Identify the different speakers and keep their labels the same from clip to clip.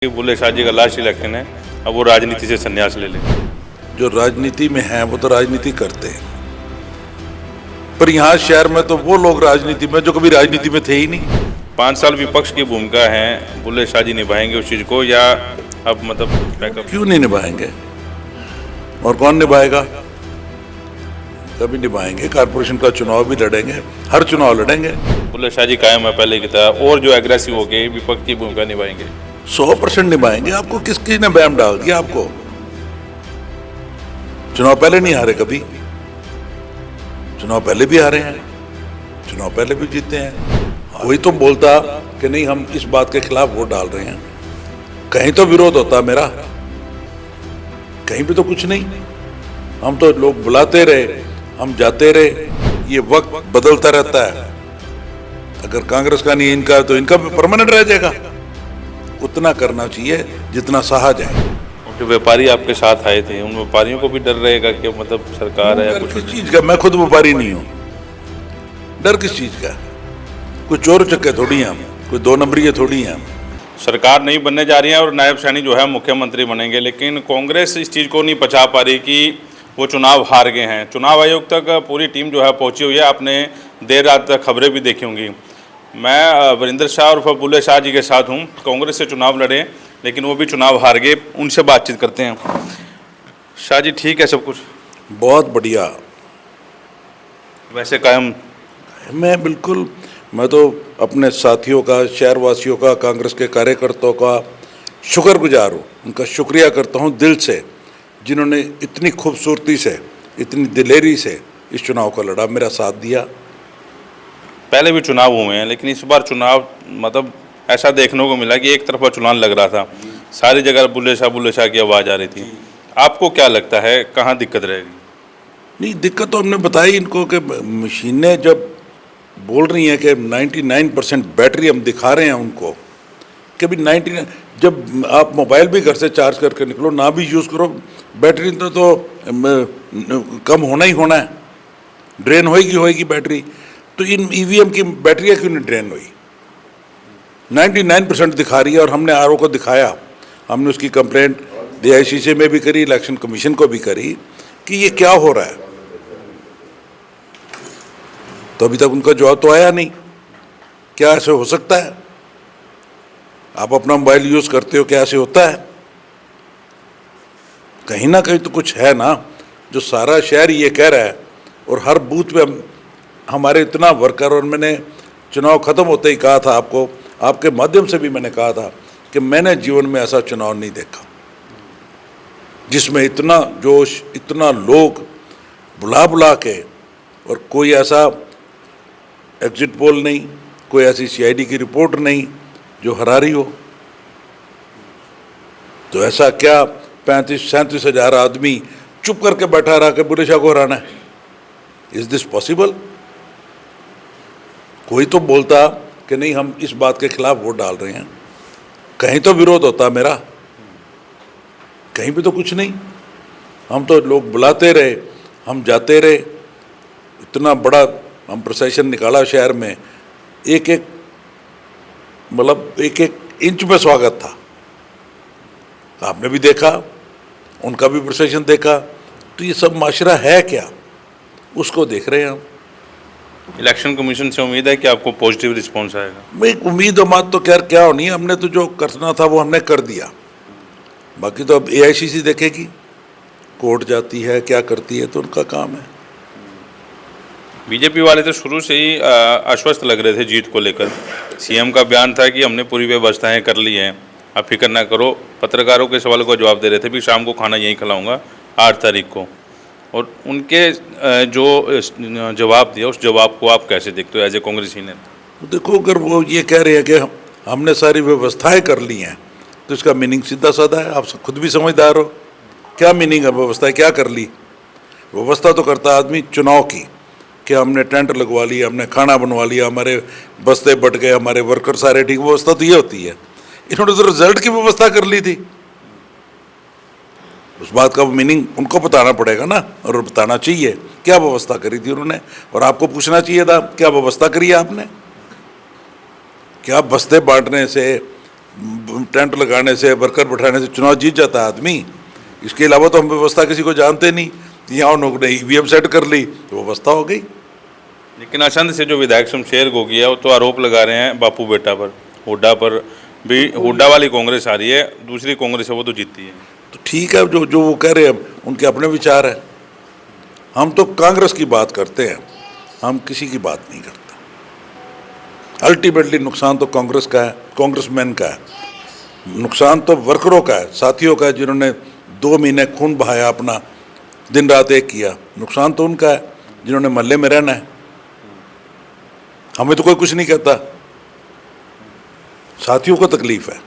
Speaker 1: बुल्ले शाह जी का last election है, अब वो राजनीति से संन्यास ले लें।
Speaker 2: जो राजनीति में हैं वो तो राजनीति करते हैं, पर यहाँ शहर में तो वो लोग राजनीति में जो कभी राजनीति में थे ही नहीं।
Speaker 1: 5 साल विपक्ष की भूमिका है, बुल्ले शाह जी निभाएंगे उस चीज को या अब मतलब बैकअप?
Speaker 2: क्यों नहीं निभाएंगे? और कौन निभाएगा? कभी निभाएंगे। कारपोरेशन का चुनाव भी लड़ेंगे, हर चुनाव लड़ेंगे।
Speaker 1: बुल्ले शाह जी कायम है पहले की तरह, और जो एग्रेसिव हो गए विपक्ष की भूमिका निभाएंगे।
Speaker 2: 100% निभाएंगे। आपको किसकी ने बैम डाल दिया? आपको चुनाव पहले नहीं हारे कभी, चुनाव पहले भी हारे हैं, चुनाव पहले भी जीते हैं। कोई तो बोलता कि नहीं हम इस बात के खिलाफ वोट डाल रहे हैं, कहीं तो विरोध होता मेरा, कहीं भी तो कुछ नहीं। हम तो लोग बुलाते रहे, हम जाते रहे। ये वक्त बदलता रहता है। अगर कांग्रेस का नहीं इनका तो इनका भी परमानेंट रह जाएगा। उतना करना चाहिए जितना सहा जाए।
Speaker 1: जो व्यापारी आपके साथ आए थे उन व्यापारियों को भी डर रहेगा कि मतलब सरकार है कुछ?
Speaker 2: किस चीज का? मैं खुद व्यापारी नहीं हूँ, डर किस चीज का? कोई चोर चक्के थोड़ी हैं हम, कोई 2 नंबरी थोड़ी हैं हम।
Speaker 1: सरकार नहीं बनने जा रही है और नायब सैनी जो है मुख्यमंत्री बनेंगे, लेकिन कांग्रेस इस चीज़ को नहीं पचा पा रही कि वो चुनाव हार गए हैं। चुनाव आयोग तक पूरी टीम जो है पहुंची हुई है। आपने देर रात तक खबरें भी देखी होंगी। मैं वरिंदर शाह और बुल्ले शाह जी के साथ हूं। कांग्रेस से चुनाव लड़े लेकिन वो भी चुनाव हार गए, उनसे बातचीत करते हैं। शाह जी ठीक है सब कुछ?
Speaker 2: बहुत बढ़िया।
Speaker 1: वैसे कायम?
Speaker 2: मैं तो अपने साथियों का, शहरवासियों का, कांग्रेस के कार्यकर्ताओं का शुक्रगुजार हूँ। उनका शुक्रिया करता हूँ दिल से, जिन्होंने इतनी खूबसूरती से, इतनी दिलेरी से इस चुनाव को लड़ा, मेरा साथ दिया।
Speaker 1: पहले भी चुनाव हुए हैं लेकिन इस बार चुनाव मतलब ऐसा देखने को मिला कि एक तरफा चुनाव लग रहा था, सारी जगह बुल्ले शाह की आवाज़ आ रही थी। आपको क्या लगता है कहाँ दिक्कत रहेगी?
Speaker 2: नहीं, दिक्कत तो हमने बताई इनको कि मशीनें जब बोल रही हैं कि 99% बैटरी हम दिखा रहे हैं उनको, कि भी 99, जब आप मोबाइल भी घर से चार्ज करके निकलो, ना भी यूज़ करो, बैटरी तो कम होना ही होना है, ड्रेन होएगी बैटरी। तो इन ईवीएम की बैटरियाँ क्यों नहीं ड्रेन हुई? 99% दिखा रही है। और हमने आरओ को दिखाया, हमने उसकी कंप्लेंट DICC में भी करी, इलेक्शन कमीशन को भी करी कि ये क्या हो रहा है। तो अभी तक उनका जवाब तो आया नहीं। क्या ऐसे हो सकता है? आप अपना मोबाइल यूज़ करते हो, क्या ऐसे होता है? कहीं ना कहीं तो कुछ है ना, जो सारा शहर ये कह रहा है। और हर बूथ पे हमारे इतना वर्कर, और मैंने चुनाव ख़त्म होते ही कहा था आपको, आपके माध्यम से भी मैंने कहा था कि मैंने जीवन में ऐसा चुनाव नहीं देखा जिसमें इतना जोश, इतना लोग बुला बुला के, और कोई ऐसा एग्जिट पोल नहीं, कोई ऐसी CID की रिपोर्ट नहीं जो हरा रही हो। तो ऐसा क्या 35-37 हज़ार आदमी चुप करके बैठा रहा कि बुल्ले शाह को हराना है? Is this possible? कोई तो बोलता कि नहीं हम इस बात के खिलाफ वोट डाल रहे हैं, कहीं तो विरोध होता मेरा, कहीं भी तो कुछ नहीं। हम तो लोग बुलाते रहे, हम जाते रहे। इतना बड़ा हम प्रोसेशन निकाला शहर में, एक इंच में स्वागत था। आपने भी देखा, उनका भी प्रोसेशन देखा। तो ये सब माशरा है क्या, उसको देख रहे हैं हम।
Speaker 1: इलेक्शन कमीशन से उम्मीद है कि आपको पॉजिटिव रिस्पॉन्स आएगा?
Speaker 2: भाई उम्मीद उम्मीद तो क्या होनी है, हमने तो जो करना था वो हमने कर दिया। बाकी तो अब AICC देखेगी, कोर्ट जाती है, क्या करती है, तो उनका काम है।
Speaker 1: बीजेपी वाले तो शुरू से ही आश्वस्त लग रहे थे जीत को लेकर। CM का बयान था कि हमने पूरी व्यवस्थाएं कर ली हैं, आप फिक्र ना करो। पत्रकारों के सवाल को जवाब दे रहे थे भी शाम को खाना यहीं खिलाऊंगा 8 तारीख को। और उनके जो जवाब दिया, उस जवाब को आप कैसे देखते हो एज ए कांग्रेसी ने?
Speaker 2: देखो, अगर वो ये कह रहे हैं कि हमने सारी व्यवस्थाएं कर ली हैं, तो इसका मीनिंग सीधा साधा है। आप खुद भी समझदार हो, क्या मीनिंग है व्यवस्थाएं क्या कर ली? व्यवस्था तो करता आदमी चुनाव की, कि हमने टेंट लगवा लिया, हमने खाना बनवा लिया, हमारे बस्ते बट गए, हमारे वर्कर सारे ठीक। व्यवस्था तो ये होती है। इन्होंने तो रिजल्ट की व्यवस्था कर ली थी। उस बात का मीनिंग उनको बताना पड़ेगा ना, और बताना चाहिए क्या व्यवस्था करी थी उन्होंने। और आपको पूछना चाहिए था क्या व्यवस्था करी है आपने? क्या बस्ते बांटने से टेंट लगाने से, वर्कर बैठाने से चुनाव जीत जाता है आदमी। इसके अलावा तो हम व्यवस्था किसी को जानते नहीं। यहाँ उन्होंने ईवीएम सेट कर ली तो व्यवस्था हो गई।
Speaker 1: लेकिन असंध से जो विधायक शमशेर गोगी है वो तो आरोप लगा रहे हैं बापू बेटा पर, हुड्डा पर भी। हुड्डा वाली कांग्रेस आ रही है, दूसरी कांग्रेस है वो तो जीती है।
Speaker 2: तो ठीक है, जो जो वो कह रहे हैं उनके अपने विचार है। हम तो कांग्रेस की बात करते हैं, हम किसी की बात नहीं करते। अल्टीमेटली नुकसान तो कांग्रेस का है, कांग्रेसमैन का है। नुकसान तो वर्करों का है, साथियों का है, जिन्होंने 2 महीने खून बहाया, अपना दिन रात एक किया। नुकसान तो उनका है जिन्होंने मोहल्ले में रहना है। हमें तो कोई कुछ नहीं कहता, साथियों को तकलीफ है।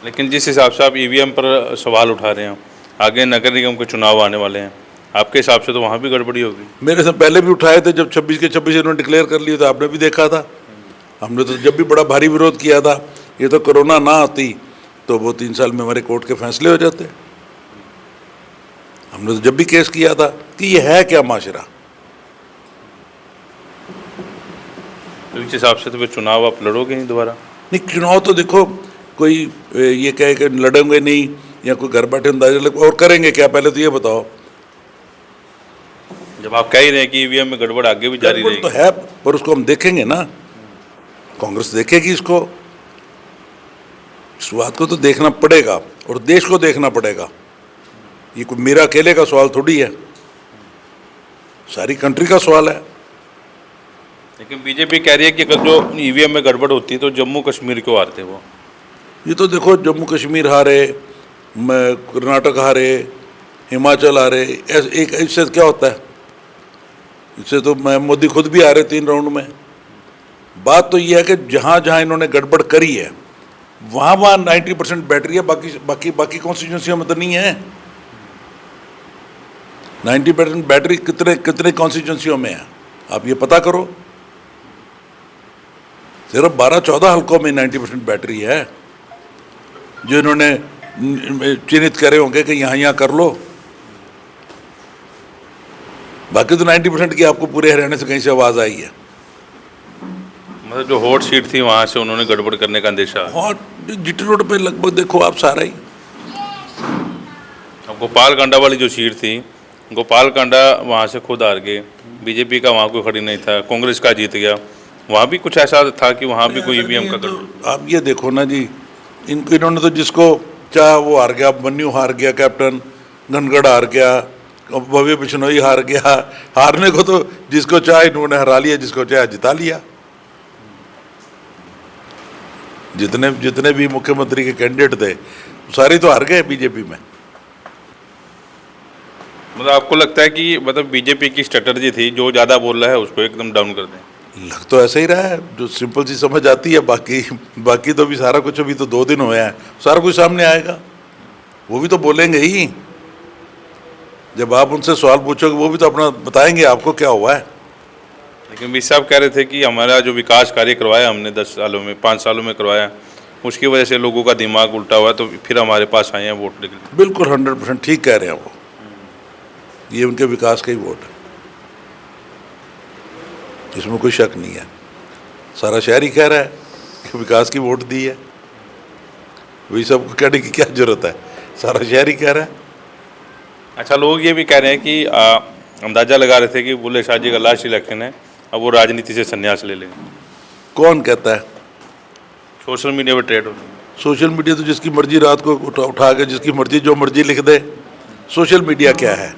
Speaker 1: लेकिन जिस हिसाब से आप ईवीएम पर सवाल उठा रहे हैं, आगे नगर निगम के चुनाव आने वाले हैं, आपके हिसाब से तो वहाँ भी गड़बड़ी होगी।
Speaker 2: मेरे से पहले भी उठाए थे, जब 26 के 26 इन्होंने डिक्लेयर कर लिए थे, आपने भी देखा था। हमने तो जब भी बड़ा भारी विरोध किया था। ये तो कोरोना ना आती तो वो 3 साल में हमारे कोर्ट के फैसले हो जाते। हमने तो जब भी केस किया था कि ये है क्या माशरा।
Speaker 1: तो इस हिसाब से तो फिर चुनाव आप लड़ोगे नहीं दोबारा?
Speaker 2: नहीं, चुनाव तो देखो, कोई ये कहे कि लड़ेंगे नहीं या कोई घर बैठे अंदाजा लगे, और करेंगे क्या, पहले तो ये बताओ।
Speaker 1: जब आप कह ही रहे हैं कि ईवीएम में गड़बड़ आगे भी जारी रहेगी
Speaker 2: तो है, पर उसको हम देखेंगे ना, कांग्रेस देखेगी इसको। इस बात को तो देखना पड़ेगा और देश को देखना पड़ेगा। ये कोई मेरा अकेले का सवाल थोड़ी है, सारी कंट्री का सवाल है।
Speaker 1: लेकिन बीजेपी कह रही है कि अगर जो ईवीएम में गड़बड़ होती है तो जम्मू कश्मीर क्यों हारते वो?
Speaker 2: ये तो देखो, जम्मू कश्मीर हारे, कर्नाटक हारे, हिमाचल हारे, एक इससे क्या होता है? इससे तो मोदी खुद भी हारे 3 राउंड में। बात तो ये है कि जहाँ जहाँ इन्होंने गड़बड़ करी है वहाँ 90% बैटरी है, बाकी कॉन्स्टिट्यूंसियों में तो नहीं है। 90% बैटरी कितने कॉन्स्टिट्यूंसियों में है, आप ये पता करो। सिर्फ 12-14 हल्कों में 90% बैटरी है, जो इन्होंने चिन्हित करे होंगे कि यहाँ कर लो। बाकी तो 90% की आपको पूरे हरियाणा से कहीं से आवाज़ आई है।
Speaker 1: मतलब जो हॉट सीट थी वहाँ से उन्होंने गड़बड़ करने का अंदेशा।
Speaker 2: और जीटी रोड पे लगभग देखो आप सारा ही।
Speaker 1: अब गोपाल कांडा वाली जो सीट थी, गोपाल कांडा वहाँ से खुद हार गए, बीजेपी का वहाँ कोई खड़ी नहीं था, कांग्रेस का जीत गया। वहाँ भी कुछ ऐसा था कि वहाँ भी कोई ईवीएम का गड़बड़।
Speaker 2: आप ये देखो ना जी, इन्होंने तो जिसको चाह वो हार गया। मन्नू हार गया, कैप्टन घनगढ़ हार गया, भव्य बिश्नोई हार गया। हारने को तो जिसको चाहे इन्होंने हरा लिया, जिसको चाहे जिता लिया। जितने भी मुख्यमंत्री के कैंडिडेट थे सारे तो हार गए बीजेपी में।
Speaker 1: मतलब आपको लगता है कि मतलब बीजेपी की स्ट्रेटजी थी, जो ज़्यादा बोल रहा है उसको एकदम डाउन कर दें?
Speaker 2: लग तो ऐसा ही रहा है, जो सिंपल सी समझ आती है। बाकी तो भी सारा कुछ, अभी तो 2 दिन हुए हैं, सारा कुछ सामने आएगा। वो भी तो बोलेंगे ही, जब आप उनसे सवाल पूछोगे वो भी तो अपना बताएंगे आपको क्या हुआ है।
Speaker 1: लेकिन बीस साहब कह रहे थे कि हमारा जो विकास कार्य करवाया हमने 10 सालों में, 5 सालों में करवाया, उसकी वजह से लोगों का दिमाग उल्टा हुआ, तो फिर हमारे पास आए हैं वोट लेके।
Speaker 2: बिल्कुल 100% ठीक कह रहे हैं वो। ये उनके विकास का ही वोट है, इसमें कोई शक नहीं है। सारा शहर ही कह रहा है कि विकास की वोट दी है, वही सबको कहने की क्या जरूरत है, सारा शहर ही कह रहा है।
Speaker 1: अच्छा, लोग ये भी कह रहे हैं कि अंदाज़ा लगा रहे थे कि बुल्ले शाह जी का लास्ट इलेक्शन है, अब वो राजनीति से संन्यास ले लेंगे।
Speaker 2: कौन कहता है?
Speaker 1: सोशल मीडिया पर ट्रेड हो रही है।
Speaker 2: सोशल मीडिया तो जिसकी मर्जी रात को उठा के जिसकी मर्जी जो मर्जी लिख दे। सोशल मीडिया क्या है?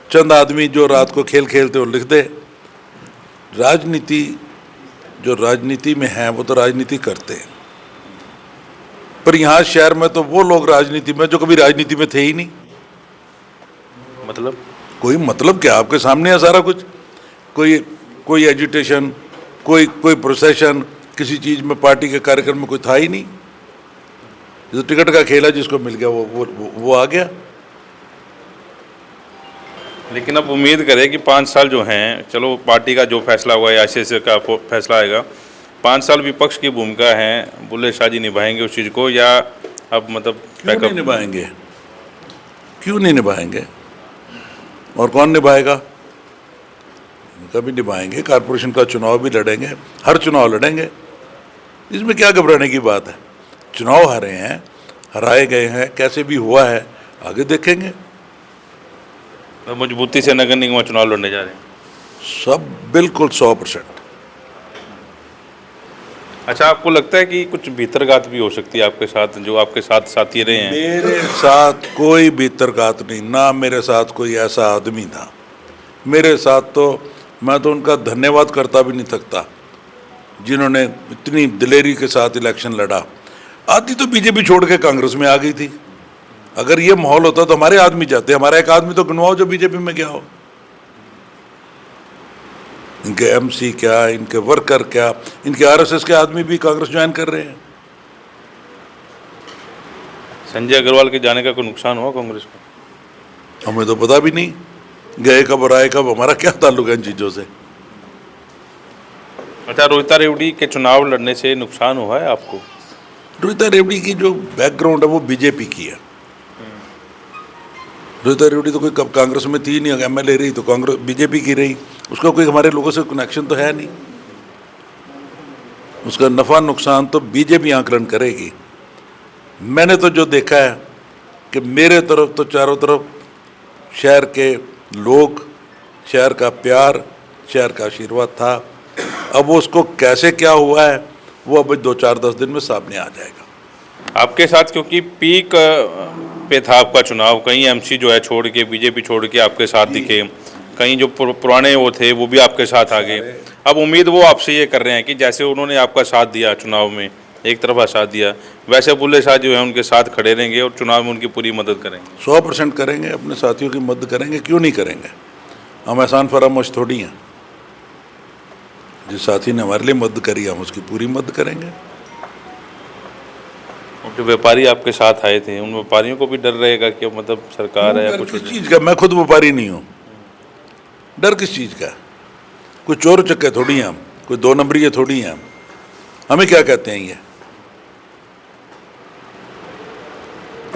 Speaker 2: चंद आदमी जो रात को खेल खेलते हो लिख दे। राजनीति जो राजनीति में है वो तो राजनीति करते हैं, पर यहाँ शहर में तो वो लोग राजनीति में जो कभी राजनीति में थे ही नहीं।
Speaker 1: मतलब
Speaker 2: कोई मतलब क्या? आपके सामने है सारा कुछ। कोई एजुटेशन, कोई प्रोसेशन, किसी चीज़ में पार्टी के कार्यक्रम में कोई था ही नहीं। जो टिकट का खेल है, जिसको मिल गया वो आ गया।
Speaker 1: लेकिन अब उम्मीद करें कि 5 साल जो हैं, चलो पार्टी का जो फैसला हुआ या ICC का फैसला आएगा, 5 साल विपक्ष की भूमिका है, बुल्ले शाह जी निभाएंगे उस चीज़ को, या अब मतलब
Speaker 2: क्यों नहीं निभाएंगे? क्यों नहीं निभाएंगे? और कौन निभाएगा? कभी निभाएंगे। कारपोरेशन का चुनाव भी लड़ेंगे, हर चुनाव लड़ेंगे। इसमें क्या घबराने की बात है? चुनाव हारे हैं, हराए गए हैं, कैसे भी हुआ है, आगे देखेंगे।
Speaker 1: तो मजबूती से नगर निगम चुनाव लड़ने जा रहे हैं।
Speaker 2: सब बिल्कुल 100%।
Speaker 1: अच्छा, आपको लगता है कि कुछ भीतरघात भी हो सकती है आपके साथ, जो आपके साथ साथी रहे हैं?
Speaker 2: मेरे साथ कोई भीतरघात नहीं, ना मेरे साथ कोई ऐसा आदमी था। मेरे साथ तो मैं तो उनका धन्यवाद करता भी नहीं सकता जिन्होंने इतनी दिलेरी के साथ इलेक्शन लड़ा। आधी तो बीजेपी छोड़ के कांग्रेस में आ गई थी। अगर ये माहौल होता तो हमारे आदमी जाते, हमारा एक आदमी तो गिनवाओ जो बीजेपी में गया हो। इनके एमसी क्या, इनके वर्कर क्या, इनके आरएसएस के आदमी भी कांग्रेस ज्वाइन कर रहे हैं।
Speaker 1: संजय अग्रवाल के जाने का कोई नुकसान हुआ कांग्रेस को?
Speaker 2: हमें तो पता भी नहीं, गए कब और आए कब, हमारा क्या ताल्लुक है इन चीज़ों से।
Speaker 1: अच्छा, रोहिता रेवड़ी के चुनाव लड़ने से नुकसान हुआ है आपको?
Speaker 2: रोहिता रेवड़ी की जो बैकग्राउंड है वो बीजेपी की है। रोहिता रेवड़ी तो कोई कब कांग्रेस में थी नहीं, एमएलए रही तो कांग्रेस बीजेपी की रही, उसका कोई हमारे लोगों से कनेक्शन तो है नहीं। उसका नफ़ा नुकसान तो बीजेपी आकलन करेगी। मैंने तो जो देखा है कि मेरे तरफ तो चारों तरफ शहर के लोग, शहर का प्यार, शहर का आशीर्वाद था। अब वो उसको कैसे क्या हुआ है वो अब 2-4-10 दिन में सामने आ जाएगा।
Speaker 1: आपके साथ क्योंकि पीक पे था आपका चुनाव, कहीं एमसी जो है छोड़ के, बीजेपी छोड़ के आपके साथ दिखे, कहीं जो पुराने वो थे वो भी आपके साथ आ गए। अब उम्मीद वो आपसे ये कर रहे हैं कि जैसे उन्होंने आपका साथ दिया चुनाव में, एक तरफा साथ दिया, वैसे बुल्ले शाह जो है उनके साथ खड़े रहेंगे और चुनाव में उनकी पूरी मदद करेंगे।
Speaker 2: 100% करेंगे, अपने साथियों की मदद करेंगे, क्यों नहीं करेंगे। हम एहसान फरामोश थोड़ी हैं। जिस साथी ने हमारे लिए मदद करी हम उसकी पूरी मदद करेंगे।
Speaker 1: जो व्यापारी आपके साथ आए थे उन व्यापारियों को भी डर रहेगा कि मतलब सरकार है या कुछ?
Speaker 2: किस चीज़ का? मैं खुद व्यापारी नहीं हूँ, डर किस चीज़ का? कोई चोर चक्के थोड़ी हैं हम, कोई 2 नंबरी थोड़ी हैं हम। हमें क्या कहते हैं ये?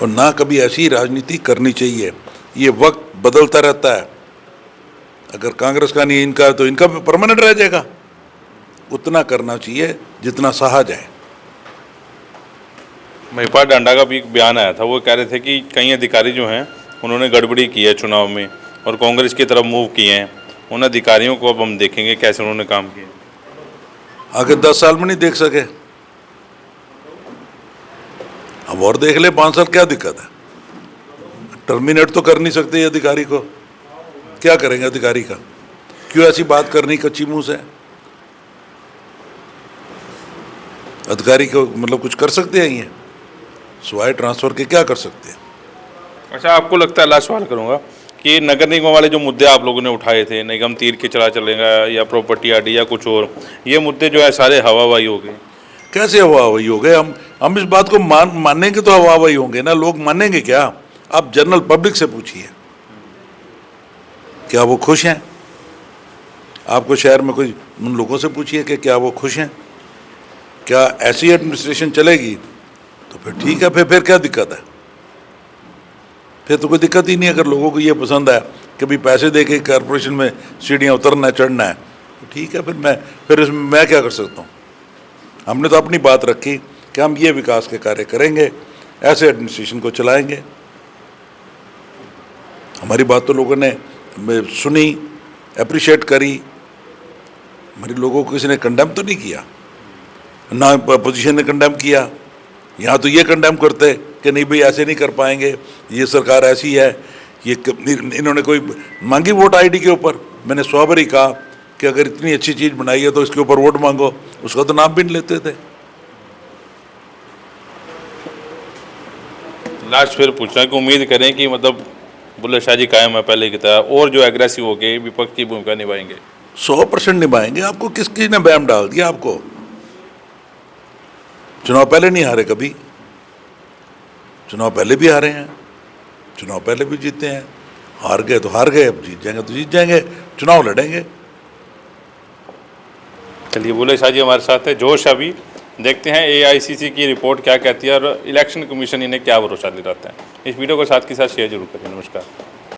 Speaker 2: और ना कभी ऐसी राजनीति करनी चाहिए। ये वक्त बदलता रहता है, अगर कांग्रेस का नहीं इनका तो इनका परमानेंट रह जाएगा। उतना करना चाहिए जितना सहा जाए।
Speaker 1: महिपाल डांडा का भी एक बयान आया था, वो कह रहे थे कि कई अधिकारी जो हैं उन्होंने गड़बड़ी की है चुनाव में और कांग्रेस की तरफ मूव किए हैं। उन अधिकारियों को अब हम देखेंगे कैसे उन्होंने काम किए।
Speaker 2: आगे 10 साल में नहीं देख सके, अब और देख ले 5 साल, क्या दिक्कत है? टर्मिनेट तो कर नहीं सकते अधिकारी को, क्या करेंगे अधिकारी का? क्यों ऐसी बात करनी कच्ची मुंह से? अधिकारी को मतलब कुछ कर सकते हैं ये स्वाय ट्रांसफर के? क्या कर सकते हैं?
Speaker 1: अच्छा, आपको लगता है, लास्ट सवाल करूंगा, कि नगर निगम वाले जो मुद्दे आप लोगों ने उठाए थे, निगम तीर के चलेगा या प्रॉपर्टी आडी या कुछ और, ये मुद्दे जो है सारे हवाबाजी हो गए। कैसे
Speaker 2: हवाबाजी हो गए? हम इस बात को मानेंगे तो हवाबाजी होंगे ना, लोग मानेंगे क्या? आप जनरल पब्लिक से पूछिए, क्या वो खुश हैं? आपको शहर में कोई उन लोगों से पूछिए कि क्या वो खुश हैं? क्या ऐसी एडमिनिस्ट्रेशन चलेगी तो फिर ठीक है, फिर क्या दिक्कत है? फिर तो कोई दिक्कत ही नहीं। अगर लोगों को ये पसंद है कि भाई पैसे दे के कॉरपोरेशन में सीढ़ियाँ उतरना चढ़ना है तो ठीक है, फिर इसमें मैं क्या कर सकता हूँ? हमने तो अपनी बात रखी कि हम ये विकास के कार्य करेंगे, ऐसे एडमिनिस्ट्रेशन को चलाएंगे। हमारी बात तो लोगों ने सुनी, अप्रिशिएट करी। हमारे लोगों को किसी ने कंडेम तो नहीं किया, ना अपोजिशन ने कंडेम किया। यहाँ तो ये कंडेम करते कि नहीं भाई ऐसे नहीं कर पाएंगे, ये सरकार ऐसी है, ये इन्होंने कोई मांगी वोट आईडी के ऊपर। मैंने 100 बार ही कहा कि अगर इतनी अच्छी चीज़ बनाई है तो इसके ऊपर वोट मांगो, उसका तो नाम भी नहीं लेते थे।
Speaker 1: लास्ट फिर पूछना कि उम्मीद करें कि मतलब बुल्ले शाह जी कायम है पहले की तरह और जो एग्रेसिव हो गए विपक्ष की भूमिका निभाएंगे?
Speaker 2: 100% निभाएंगे। आपको किसकी ने बैम डाल दिया? आपको चुनाव पहले नहीं हारे कभी, चुनाव पहले भी हारे हैं, चुनाव पहले भी जीते हैं। हार गए तो हार गए, अब जीत जाएंगे तो जीत जाएंगे, चुनाव लड़ेंगे।
Speaker 1: चलिए, बुल्ले शाह जी हमारे साथ है। जोश अभी देखते हैं AICC की रिपोर्ट क्या कहती है और इलेक्शन कमीशन इन्हें क्या भरोसा दिलाता है। इस वीडियो को साथ के साथ शेयर जरूर करें। नमस्कार।